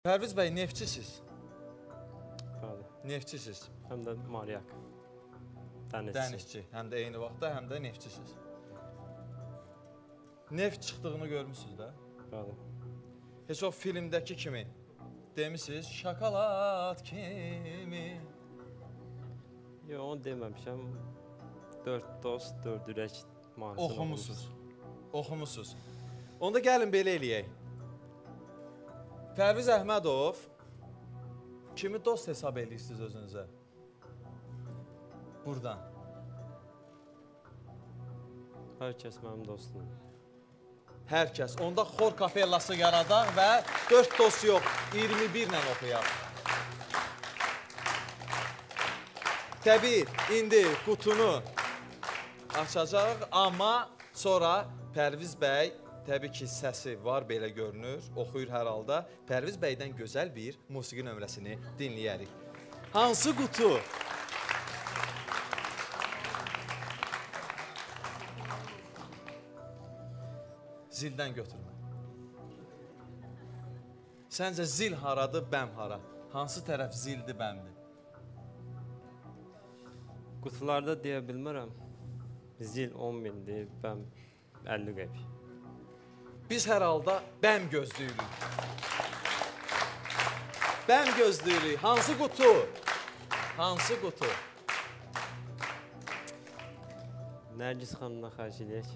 Pərviz bəy, neftçisiz. Bəli. Neftçisiz. Həm də maliyyak. Dənizçi. Həm də eyni vaxtda, həm də neftçisiz. Neft çıxdığını görmüsünüz də. Bəli. Heç o filmdəki kimi demişsiniz, şokolad kimi. Yox, onu deməmişəm. 4 dost, 4 ürək mahnısını Oxumusunuz. Oxumusunuz. Onda gəlin belə eləyək. Pərviz Əhmədov, kimi dost hesab edirsiniz özünüzə? Buradan. Hər kəs mənim dostum. Hər kəs. Onda xor kapellası yaradaq və 4 dost yox, 21 ilə oxuyaq. Təbii, indi qutunu açacaq, amma sonra Pərviz bəy, təbii ki, səsi var, belə görünür, oxuyur hər halda. Pərviz bəydən gözəl bir musiqi nömrəsini dinləyərik. Hansı qutu? Zildən götürmə. Səncə zil haradır, bəm hara? Hansı tərəf zildir, bəmdir? Qutularda deyə bilmərəm. Zil 10 mindir, bəm 50 qəpik. Biz hər halda bəm gözləyirik. Bəm gözləyirik. Hansı qutu? Hansı qutu? Nərgiz xanımdan xahiş edək.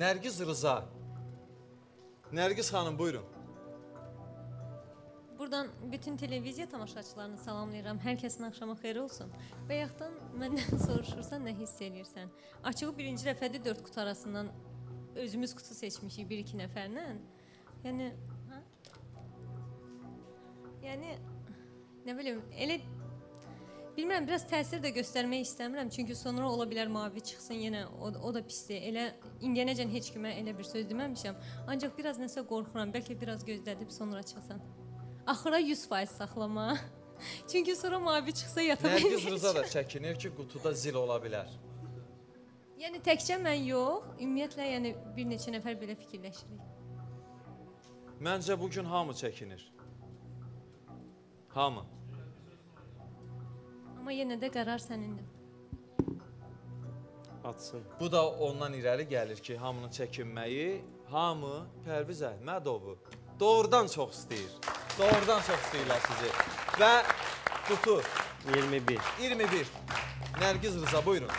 Nərgiz Rıza. Nərgiz xanım, buyurun. Buradan bütün televiziya tamaşaçılarını salamlayıram. Hər kəsin axşamı xeyir olsun. Bayaqdan məndən soruşursan, nə hiss edirsən? Açığı birinci dəfədə 4 qutu arasından özümüz qutu seçmişik 1-2 nəfərlə. Yəni, nə bilim, elə bilmirəm, biraz təsir də göstərmək istəmirəm. Çünki sonra ola bilər mavi çıxsın, yenə o da pisdir. Elə indiyənəcən heç kimə elə bir söz deməmişəm. Ancaq biraz nəsə qorxuram, bəlkə biraz gözlədib sonra çıxsın. Axıra 100% saxlama. Çünki sonra mavi çıxsa yata bilməyəcəm. Nərgiz Rıza da çəkinir ki, qutuda zil ola bilər. Yəni təkcə mən yox, ümumiyyətlə yəni bir neçə nəfər belə fikirləşirik. Məncə bugün hamı çəkinir. Hamı. Amma yenə də qərar sənindir. Atsın. Bu da ondan irəli gəlir ki, hamının çəkinməyi, hamı Pərviz Əhmədovu doğrudan çox istəyir. Doğrudan çox istəyirlər sizi. Və qutu 21. 21. Nərgiz Rıza, buyurun.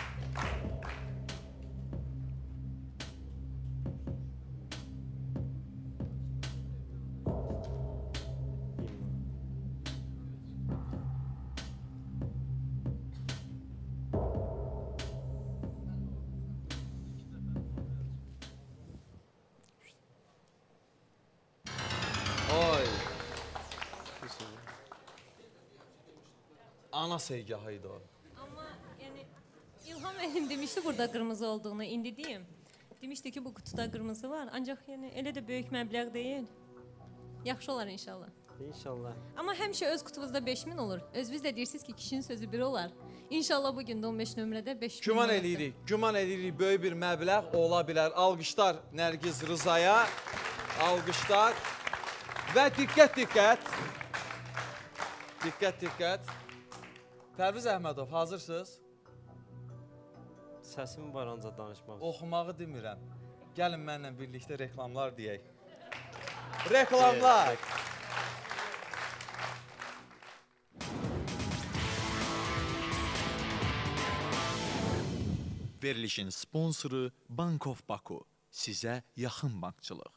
Oy. Ana sevgahı idi o. Amma yəni İlham müəllim demişdi burada qırmızı olduğunu, indi deyim. Demişdi ki bu qutuda qırmızı var, ancaq yəni elə də böyük məbləğ deyil. Yaxşı olar inşallah. İnşallah. Amma həmişə öz qutumuzda 5000 olur. Özünüz də deyirsiniz ki, kişinin sözü bir olar. İnşallah bugün də 15 nömrədə 5000. Güman eləyirik, böyük bir məbləğ ola bilər. Alqışlar Nərgiz Rızaya. Alqışlar. Və diqqət. Diqqət. Pərviz Əhmədov, hazırsınız? Səsim var ancaq danışmaq. Oxumağı demirəm. Gəlin mənlə birlikdə reklamlar deyək. Reklamlar. Verilişin sponsoru Bank of Baku. Sizə yaxın bankçılıq.